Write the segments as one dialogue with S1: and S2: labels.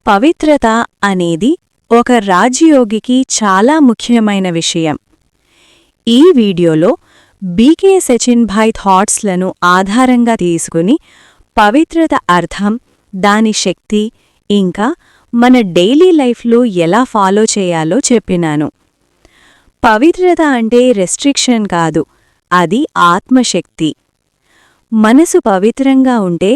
S1: పవిత్రత అనేది ఒక రాజయోగికి చాలా ముఖ్యమైన విషయం. ఈ వీడియోలో బీకే సచిన్ భాయ్ థాట్స్లను ఆధారంగా తీసుకుని పవిత్రత అర్థం, దాని శక్తి, ఇంకా మన డైలీ లైఫ్లో ఎలా ఫాలో చేయాలో చెప్పినాను. పవిత్రత అంటే రెస్ట్రిక్షన్ కాదు, అది ఆత్మశక్తి. మనసు పవిత్రంగా ఉంటే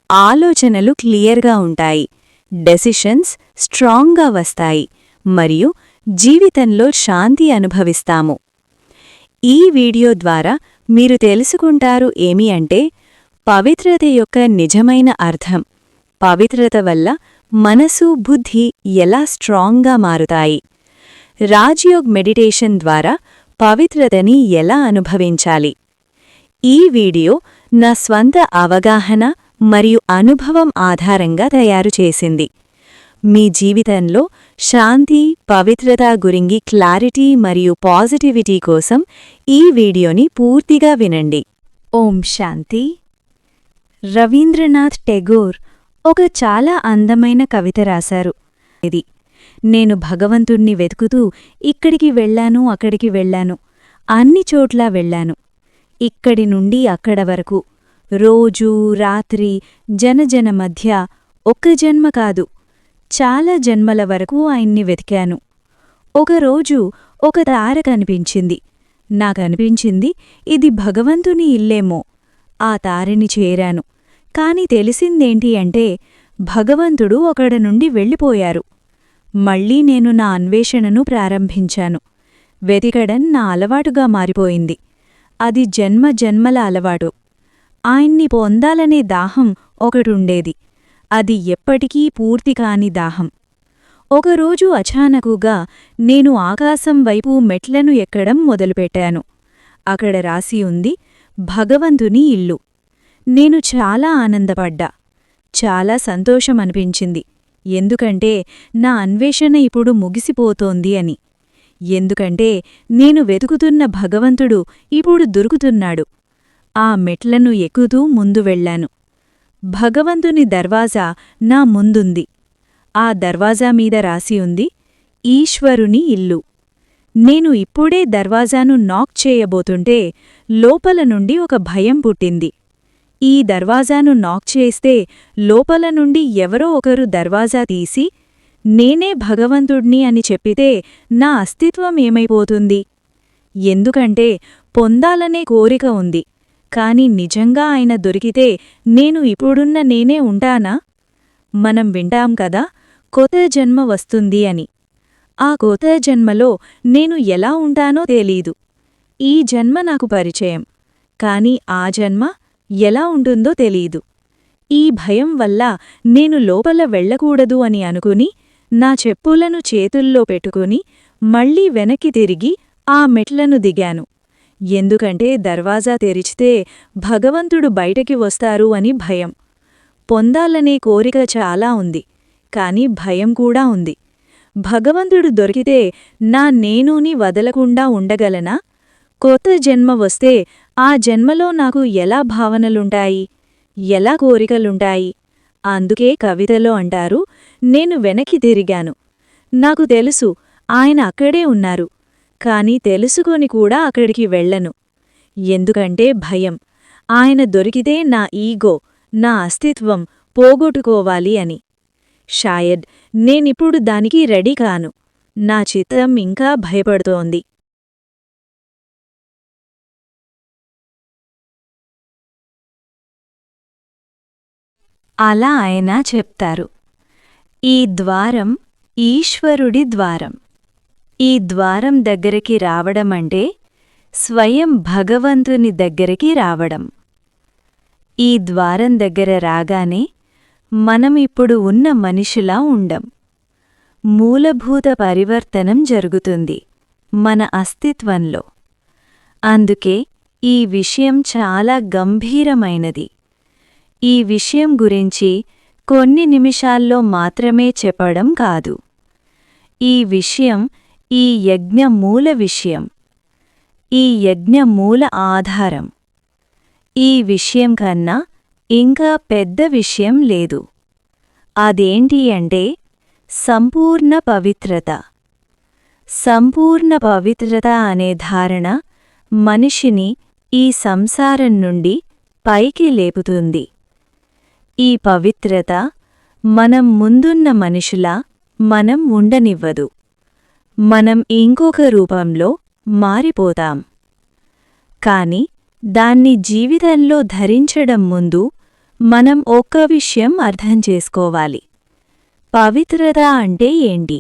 S1: ఆలోచనలు క్లియర్గా ఉంటాయి, డెసిషన్స్ స్ట్రాంగ్గా వస్తాయి మరియు జీవితంలో శాంతి అనుభవిస్తాము. ఈ వీడియో ద్వారా మీరు తెలుసుకుంటారు ఏమి అంటే పవిత్రత యొక్క నిజమైన అర్థం, పవిత్రత వల్ల మనసు, బుద్ధి ఎలా స్ట్రాంగ్గా మారుతాయి, రాజయోగ్ మెడిటేషన్ ద్వారా పవిత్రతని ఎలా అనుభవించాలి. ఈ వీడియో నా స్వంత అవగాహన మరియు అనుభవం ఆధారంగా తయారు చేసింది. మీ జీవితంలో శాంతి, పవిత్రత గురించి క్లారిటీ మరియు పాజిటివిటీ కోసం ఈ వీడియోని పూర్తిగా వినండి. ఓం శాంతి. రవీంద్రనాథ్ టెగోర్ ఒక చాలా అందమైన కవిత రాశారు. ఇది నేను భగవంతుణ్ణి వెతుకుతూ ఇక్కడికి వెళ్ళాను, అక్కడికి వెళ్ళాను, అన్ని చోట్లా వెళ్ళాను, ఇక్కడి నుండి అక్కడ వరకు, రోజూ రాత్రి జనజన మధ్య, ఒక్క జన్మ కాదు, చాలా జన్మల వరకు ఆయన్ని వెతికాను. ఒకరోజు ఒక తార కనిపించింది. నాకనిపించింది ఇది భగవంతుని ఇల్లేమో. ఆ తారని చేరాను. కాని తెలిసిందేంటి అంటే భగవంతుడు అక్కడ నుండి వెళ్ళిపోయారు. మళ్ళీ నేను నా అన్వేషణను ప్రారంభించాను. వెతికడం నా అలవాటుగా మారిపోయింది. అది జన్మ జన్మల అలవాటు. ఆయన్ని పొందాలనే దాహం ఒకటుండేది. అది ఎప్పటికీ పూర్తికాని దాహం. ఒకరోజు అచానకుగా నేను ఆకాశం వైపు మెట్లను ఎక్కడం మొదలుపెట్టాను. అక్కడ రాసి ఉంది, భగవంతుని ఇల్లు. నేను చాలా ఆనందపడ్డా. చాలా సంతోషమనిపించింది. ఎందుకంటే నా అన్వేషణ ఇప్పుడు ముగిసిపోతోంది అని. ఎందుకంటే నేను వెతుకుతున్న భగవంతుడు ఇప్పుడు దొరుకుతున్నాడు. ఆ మెట్లను ఎక్కుతూ ముందు వెళ్ళాను. భగవంతుని దర్వాజా నా ముందుంది. ఆ దర్వాజా మీద రాసి ఉంది, ఈశ్వరుని ఇల్లు. నేను ఇప్పుడే దర్వాజాను నాక్ చేయబోతుంటే లోపల నుండి ఒక భయం పుట్టింది. ఈ దర్వాజాను నాక్ చేస్తే లోపల నుండి ఎవరో ఒకరు దర్వాజా తీసి నేనే భగవంతుడ్ని అని చెప్పితే నా అస్తిత్వం ఏమైపోతుంది? ఎందుకంటే పొందాలనే కోరిక ఉంది. కాని నిజంగా ఆయన దొరికితే నేను ఇప్పుడున్న నేనే ఉంటానా? మనం వింటాం కదా, కొత్త జన్మ వస్తుంది అని. ఆ కొత్త జన్మలో నేను ఎలా ఉంటానో తెలీదు. ఈ జన్మ నాకు పరిచయం, కాని ఆ జన్మ ఎలా ఉంటుందో తెలీదు. ఈ భయం వల్ల నేను లోపల వెళ్ళకూడదు అని అనుకుని నా చెప్పులను చేతుల్లో పెట్టుకుని మళ్లీ వెనక్కి తిరిగి ఆ మెట్లను దిగాను. ఎందుకంటే దర్వాజా తెరిచితే భగవంతుడు బయటికి వస్తారు అని భయం. పొందాలనే కోరిక చాలా ఉంది, కాని భయం కూడా ఉంది. భగవంతుడు దొరికితే నా నేనుని వదలకుండా ఉండగలనా? కొత్త జన్మ వస్తే ఆ జన్మలో నాకు ఎలా భావనలుంటాయి, ఎలా కోరికలుంటాయి? అందుకే కవితలో అంటారు, నేను వెనక్కి తిరిగాను. నాకు తెలుసు ఆయన అక్కడే ఉన్నారు, కాని తెలుసుకొని కూడా అక్కడికి వెళ్ళను. ఎందుకంటే భయం. ఆయన దొరికితే నా ఈగో, నా అస్తిత్వం పోగొట్టుకోవాలి అని. షాయద్ నేనిప్పుడు దానికి రెడీ కాను. నా చిత్తం ఇంకా భయపడుతోంది. అలా ఆయన చెప్తారు. ఈ ద్వారం ఈశ్వరుడి ద్వారం. ఈ ద్వారం దగ్గరికి రావడమంటే స్వయం భగవంతుని దగ్గరికి రావడం. ఈ ద్వారం దగ్గర రాగానే మనమిప్పుడు ఉన్న మనిషిలా ఉండం. మూలభూత పరివర్తనం జరుగుతుంది మన అస్తిత్వంలో. అందుకే ఈ విషయం చాలా గంభీరమైనది. ఈ విషయం గురించి కొన్ని నిమిషాల్లో మాత్రమే చెప్పడం కాదు. ఈ విషయం ఈ యజ్ఞ మూల విషయం, ఈ యజ్ఞ మూల ఆధారం. ఈ విషయం కన్నా ఇంకా పెద్ద విషయం లేదు. అదేంటి అంటే సంపూర్ణ పవిత్రత. సంపూర్ణ పవిత్రత అనే ధారణ మనిషిని ఈ సంసారం నుండి పైకి లేపుతుంది. ఈ పవిత్రత మనం ముందున్న మనుషులా మనం ఉండనివ్వదు. మనం ఇంకొక రూపంలో మారిపోతాం. కాని దాన్ని జీవితంలో ధరించడం ముందు మనం ఒక్క విషయం అర్థం చేసుకోవాలి. పవిత్రత అంటే ఏంటి?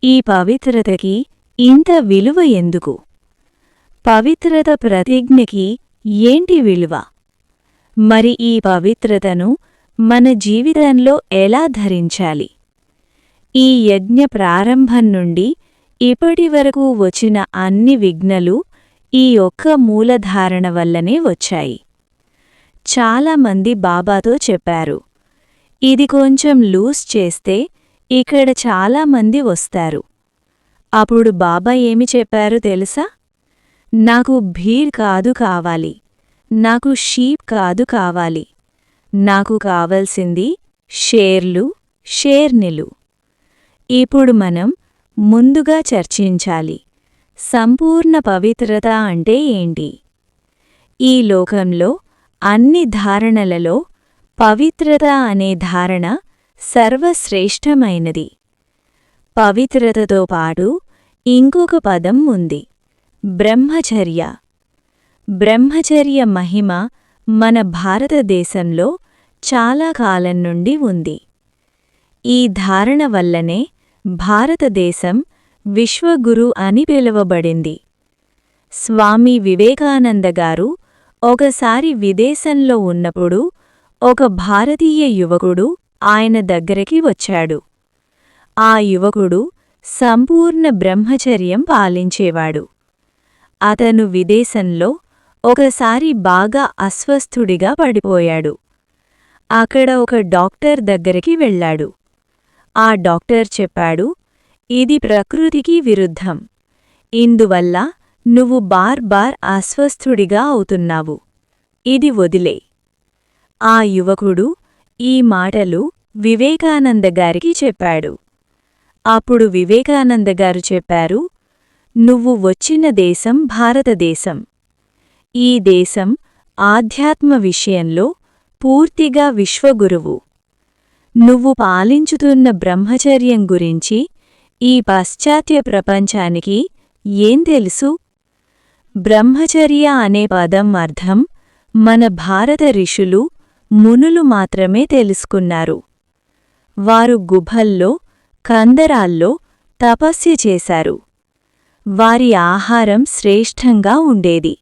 S1: ఈ పవిత్రతకి ఇంత విలువ ఎందుకు? పవిత్రత ప్రతిజ్ఞకి ఏంటి విలువ? మరి ఈ పవిత్రతను మన జీవితంలో ఎలా ధరించాలి? ఈ యజ్ఞ ప్రారంభం నుండి ఇప్పటివరకు వచ్చిన అన్ని విఘ్నలు ఈ ఒక్క మూలధారణ వల్లనే వచ్చాయి. చాలామంది బాబాతో చెప్పారు, ఇది కొంచెం లూజ్ చేస్తే ఇక్కడ చాలామంది వస్తారు. అప్పుడు బాబా ఏమి చెప్పారు తెలుసా? నాకు భీడ్ కాదు కావాలి, నాకు షీప్ కాదు కావాలి, నాకు కావలసింది షేర్లు, షేర్నిలు. ఇప్పుడు మనం ముందుగా చర్చించాలి, సంపూర్ణ పవిత్రత అంటే ఏంటి? ఈ లోకంలో అన్ని ధారణలలో పవిత్రత అనే ధారణ సర్వశ్రేష్టమైనది. పవిత్రతతో పాటు ఇంకొక పదం ఉంది, బ్రహ్మచర్య. బ్రహ్మచర్య మహిమ మన భారతదేశంలో చాలా కాలం నుండి ఉంది. ఈ ధారణ వల్లనే భారతదేశం విశ్వగురు అని పిలువబడింది. స్వామి వివేకానంద గారు ఒకసారి విదేశంలో ఉన్నప్పుడు ఒక భారతీయ యువకుడు ఆయన దగ్గరికి వచ్చాడు. ఆ యువకుడు సంపూర్ణ బ్రహ్మచర్యం పాలించేవాడు. అతను విదేశంలో ఒకసారి బాగా అస్వస్థుడిగా పడిపోయాడు. అక్కడ ఒక డాక్టర్ దగ్గరికి వెళ్ళాడు. ఆ డాక్టర్ చెప్పాడు, ఇది ప్రకృతికి విరుద్ధం. ఇందువల్ల నువ్వు బార్ అస్వస్థుడిగా అవుతున్నావు. ఇది వదిలే. ఆ యువకుడు ఈ మాటలు వివేకానంద గారికి చెప్పాడు. అప్పుడు వివేకానంద గారు చెప్పారు, నువ్వు వచ్చిన దేశం భారతదేశం. ఈ దేశం ఆధ్యాత్మ విషయంలో పూర్తిగా విశ్వగురువు. నువ్వు పాలించుతున్న బ్రహ్మచర్యం గురించి ఈ పాశ్చాత్య ప్రపంచానికి ఏం తెలుసు? బ్రహ్మచర్య అనే పదం అర్థం మన భారత ఋషులు, మునులు మాత్రమే తెలుసుకున్నారు. వారు గుహల్లో, కందరాల్లో తపస్య చేశారు. వారి ఆహారం శ్రేష్టంగా ఉండేది.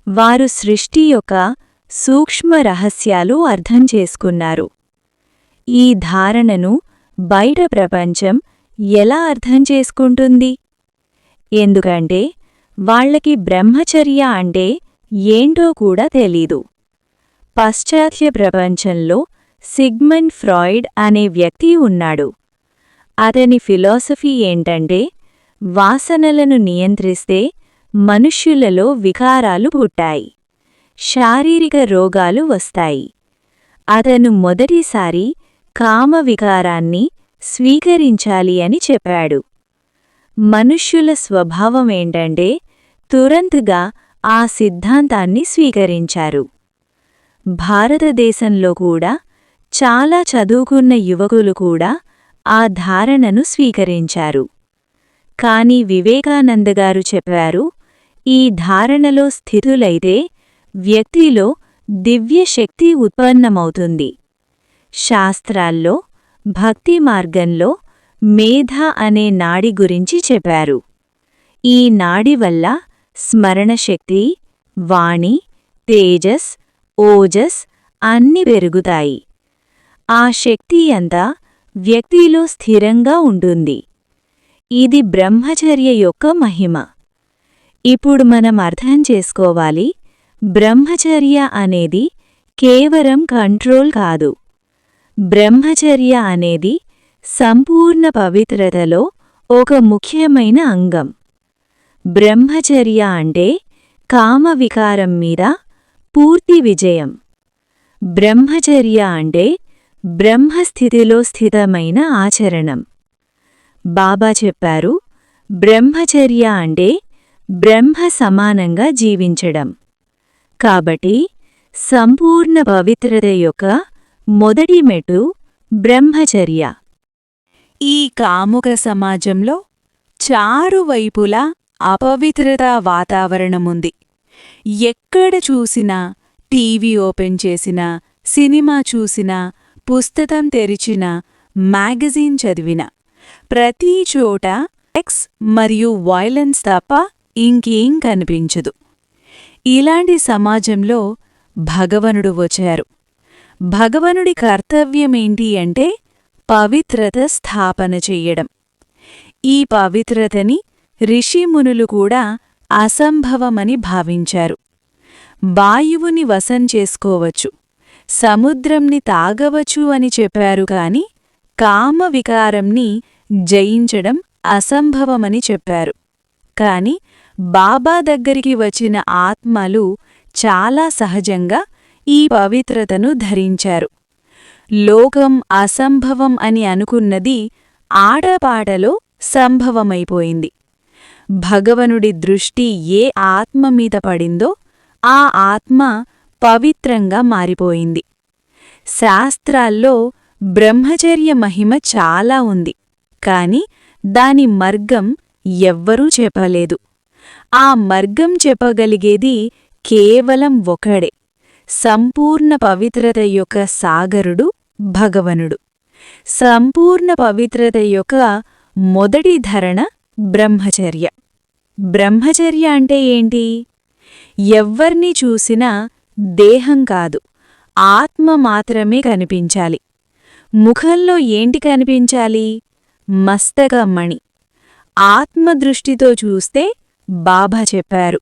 S1: వారు సృష్టి యొక్క సూక్ష్మ రహస్యాలు అర్థం చేసుకున్నారు. ఈ ధారణను బయట ప్రపంచం ఎలా అర్థం చేసుకుంటుంది? ఎందుకంటే వాళ్లకి బ్రహ్మచర్య అంటే ఏంటో కూడా తెలీదు. పాశ్చాత్య ప్రపంచంలో సిగ్మండ్ ఫ్రాయిడ్ అనే వ్యక్తి ఉన్నాడు. అతని ఫిలాసఫీ ఏంటంటే వాసనలను నియంత్రిస్తే మనుష్యులలో వికారాలు పుట్టాయి, శారీరక రోగాలు వస్తాయి. అతను మొదటిసారి కామ వికారాన్ని స్వీకరించాలి అని చెప్పాడు. మనుష్యుల స్వభావమేంటంటే తురంతుగా ఆ సిద్ధాంతాన్ని స్వీకరించారు. భారతదేశంలో కూడా చాలా చదువుకున్న యువకులు కూడా ఆ ధారణను స్వీకరించారు. కాని వివేకానందగారు చెప్పారు, ఈ ధారణలో స్థితులైతే వ్యక్తిలో దివ్యశక్తి ఉత్పన్నమవుతుంది. శాస్త్రాల్లో భక్తి మార్గంలో మేధ అనే నాడి గురించి చెప్పారు. ఈ నాడి వల్ల స్మరణశక్తి, వాణి, తేజస్, ఓజస్ అన్ని పెరుగుతాయి. ఆ శక్తి అంతా వ్యక్తిలో స్థిరంగా ఉంటుంది. ఇది బ్రహ్మచర్య యొక్క మహిమ. ఇప్పుడు మనం అర్థం చేసుకోవాలి, బ్రహ్మచర్య అనేది కేవలం కంట్రోల్ కాదు. బ్రహ్మచర్య అనేది సంపూర్ణ పవిత్రతలో ఒక ముఖ్యమైన అంగం. బ్రహ్మచర్య అంటే కామ వికారం మీద పూర్తి విజయం. బ్రహ్మచర్య అంటే బ్రహ్మస్థితిలో స్థితమైన ఆచరణం. బాబా చెప్పారు, బ్రహ్మచర్య అంటే బ్రహ్మ సమానంగా జీవించడం. కాబట్టి సంపూర్ణ పవిత్రత యొక్క మొదటి మెట్టు బ్రహ్మచర్య.
S2: ఈ కాముక సమాజంలో చారువైపులా అపవిత్రతా వాతావరణముంది. ఎక్కడ చూసినా, టీవీ ఓపెన్ చేసినా, సినిమా చూసినా, పుస్తకం తెరిచినా, మ్యాగజైన్ చదివినా, ప్రతి చోట సెక్స్ మరియు వైలెన్స్ తప్ప ఇంకేం కనిపించదు. ఇలాంటి సమాజంలో భగవనుడు వచ్చారు. భగవనుడి కర్తవ్యమేంటి అంటే పవిత్రత స్థాపన చెయ్యడం. ఈ పవిత్రతని ఋషిమునులు కూడా అసంభవమని భావించారు. వాయువుని వశం చేసుకోవచ్చు, సముద్రంని తాగవచ్చు అని చెప్పారు కాని కామవికారంని జయించడం అసంభవమని చెప్పారు. కాని బాబా దగ్గరికి వచ్చిన ఆత్మలు చాలా సహజంగా ఈ పవిత్రతను ధరించారు. లోకం అసంభవం అని అనుకున్నది ఆటపాటలో సంభవమైపోయింది. భగవనుడి దృష్టి ఏ ఆత్మ మీద పడిందో ఆ ఆత్మ పవిత్రంగా మారిపోయింది. శాస్త్రాల్లో బ్రహ్మచర్య మహిమ చాలా ఉంది, కాని దాని మార్గం ఎవ్వరూ చెప్పలేదు. ఆ మార్గం చెప్పగలిగేది కేవలం ఒకడే, సంపూర్ణ పవిత్రత యొక్క సాగరుడు భగవనుడు. సంపూర్ణ పవిత్రత యొక్క మొదటి ధరణ బ్రహ్మచర్య. బ్రహ్మచర్య అంటే ఏంటి? ఎవ్వర్ని చూసినా దేహం కాదు, ఆత్మ మాత్రమే కనిపించాలి. ముఖంలో ఏంటి కనిపించాలి? మస్తకమణి. ఆత్మదృష్టితో చూస్తే బాబా చెప్పారు,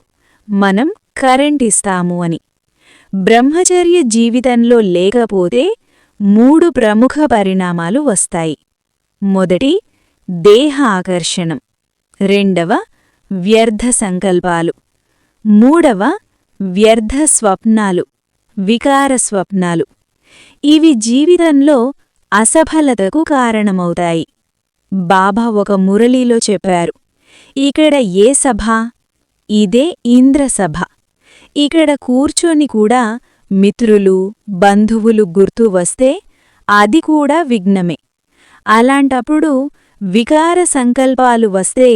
S2: మనం కరెంటిస్తాము అని. బ్రహ్మచర్య జీవితంలో లేకపోతే 3 ప్రముఖ పరిణామాలు వస్తాయి. మొదటి, దేహ ఆకర్షణం. రెండవ, వ్యర్థ సంకల్పాలు. మూడవ, వ్యర్థ స్వప్నాలు, వికార స్వప్నాలు. ఇవి జీవితంలో అసఫలతకు కారణమవుతాయి. బాబా ఒక మురళీలో చెప్పారు, ఇక్కడ ఏ సభ? ఇదే ఇంద్రసభ. ఇక్కడ కూర్చొని కూడా మిత్రులు, బంధువులు గుర్తు వస్తే అది కూడా విఘ్నమే. అలాంటప్పుడు వికార సంకల్పాలు వస్తే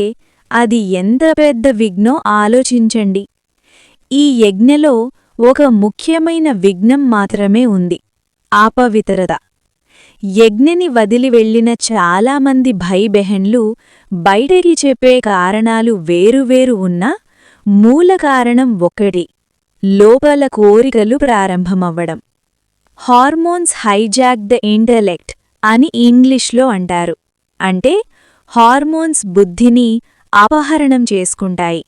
S2: అది ఎంత పెద్ద విఘ్నో ఆలోచించండి. ఈ యజ్ఞలో ఒక ముఖ్యమైన విఘ్నం మాత్రమే ఉంది, అపవిత్రత. యజ్ఞని వదిలి వెళ్లిన చాలామంది భైబెహన్లు బయటికి చెప్పే కారణాలు వేరువేరు ఉన్నా మూల కారణం ఒక్కటి, లోపల కోరికలు ప్రారంభమవ్వడం. హార్మోన్స్ హైజాక్ ద ఇంటెలెక్ట్ అని ఇంగ్లీష్లో అంటారు. అంటే హార్మోన్స్ బుద్ధిని అపహరణం చేసుకుంటాయి.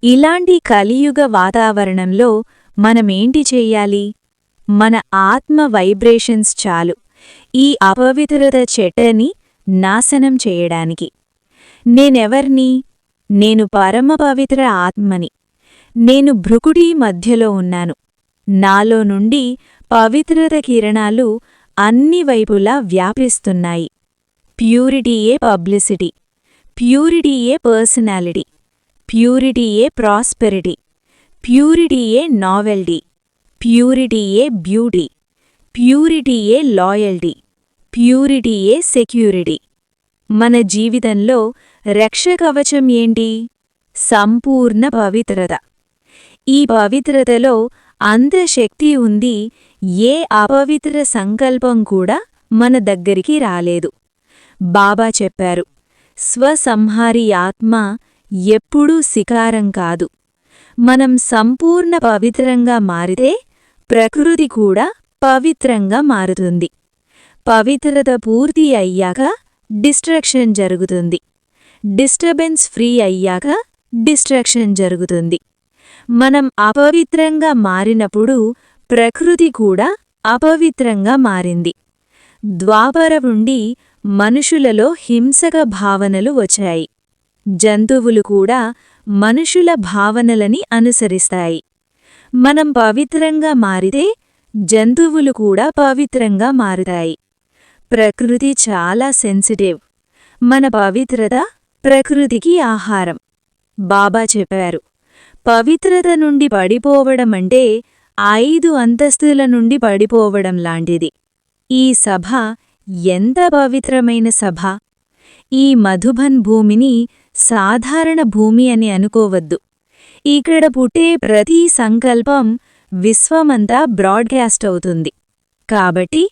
S2: ఇలాంటి కలియుగ వాతావరణంలో మనమేంటి చెయ్యాలి? మన ఆత్మ వైబ్రేషన్స్ చాలు ఈ అపవిత్రత చెట్టని నాశనం చేయడానికి. నేనెవర్ని? నేను పరమ పవిత్ర ఆత్మని. నేను భృకుటి మధ్యలో ఉన్నాను. నాలో నుండి పవిత్రత కిరణాలు అన్ని వైపులా వ్యాపిస్తున్నాయి. ప్యూరిటీయే పబ్లిసిటీ, ప్యూరిటీయే పర్సనాలిటీ, ప్యూరిటీయే ప్రాస్పెరిటీ, ప్యూరిటీయే నావెల్టీ, ప్యూరిటీయే బ్యూటీ, ప్యూరిటీయే లాయల్టీ, ప్యూరిటీయే సెక్యూరిటీ. మన జీవితంలో రక్షకవచం ఏంటి? సంపూర్ణ పవిత్రత. ఈ పవిత్రతలో అంత శక్తి ఉంది, ఏ అపవిత్ర సంకల్పం కూడా మన దగ్గరికి రాలేదు. బాబా చెప్పారు, స్వసంహారి ఆత్మ ఎప్పుడూ శికారం కాదు. మనం సంపూర్ణ పవిత్రంగా మారితే ప్రకృతి కూడా పవిత్రంగా మారుతుంది. పవిత్రత పూర్తి అయ్యాక డిస్ట్రక్షన్ జరుగుతుంది. డిస్టర్బెన్స్ ఫ్రీ అయ్యాక డిస్ట్రక్షన్ జరుగుతుంది. మనం అపవిత్రంగా మారినప్పుడు ప్రకృతి కూడా అపవిత్రంగా మారింది. ద్వాపర నుండి మనుషులలో హింసక భావనలు వచ్చాయి. జంతువులు కూడా మనుషుల భావనలని అనుసరిస్తాయి. మనం పవిత్రంగా మారితే
S1: జంతువులు కూడా పవిత్రంగా మారుతాయి. ప్రకృతి చాలా సెన్సిటివ్. మన పవిత్రత ప్రకృతికి ఆహారం. బాబా చెప్పారు, పవిత్రత నుండి పడిపోవడమంటే 5 అంతస్తుల నుండి పడిపోవడం లాంటిది. ఈ సభ ఎంత పవిత్రమైన సభ! ఈ మధుబన్ భూమిని సాధారణ భూమి అని అనుకోవద్దు. ఇక్కడ పుట్టే ప్రతి సంకల్పం విశ్వమంతా బ్రాడ్కాస్ట్ అవుతుంది. కాబట్టి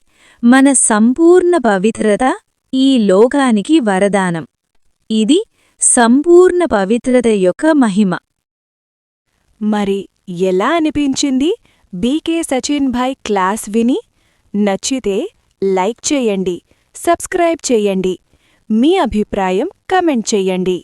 S1: మన సంపూర్ణ పవిత్రత ఈ లోకానికి వరదానం. ఇది సంపూర్ణ పవిత్రత యొక్క మహిమ.
S2: మరి ఎలా అనిపించింది బీకే సచిన్ భాయ్ క్లాస్ విని? నచ్చితే లైక్ చేయండి, సబ్స్క్రైబ్ చేయండి, మీ అభిప్రాయం కమెంట్ చెయ్యండి.